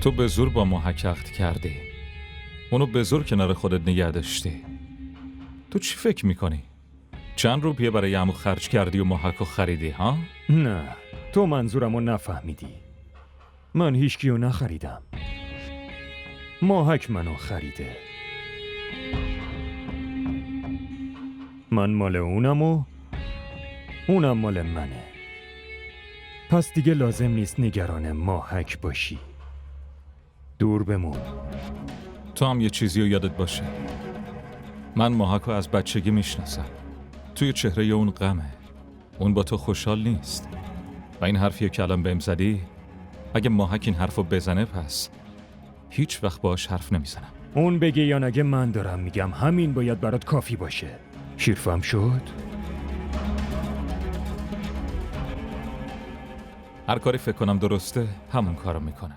تو به زور با محک عقد کردی، اونو به زور کنار خودت نگه داشتی. تو چی فکر میکنی؟ چند روپیه برای عمو خرج کردی و محکو خریدی ها؟ نه، تو منظورمو نفهمیدی. من هیچکیو نخریدم. ماهک منو خریده. من مال اونم و اونم مال منه. پس دیگه لازم نیست نگران ماهک باشی. دور بمون. تو هم یه چیزی رو یادت باشه، من محکو از بچگی میشناسم. توی چهره اون غمه، اون با تو خوشحال نیست. و این حرفیه که الان بهم زدی، اگه محک این حرفو بزنه پس هیچ وقت باهاش حرف نمیزنم. اون بگه یا نگه من دارم میگم، همین باید برات کافی باشه. شیرفهم شد؟ هر کاری فکر کنم درسته همون کارو میکنم.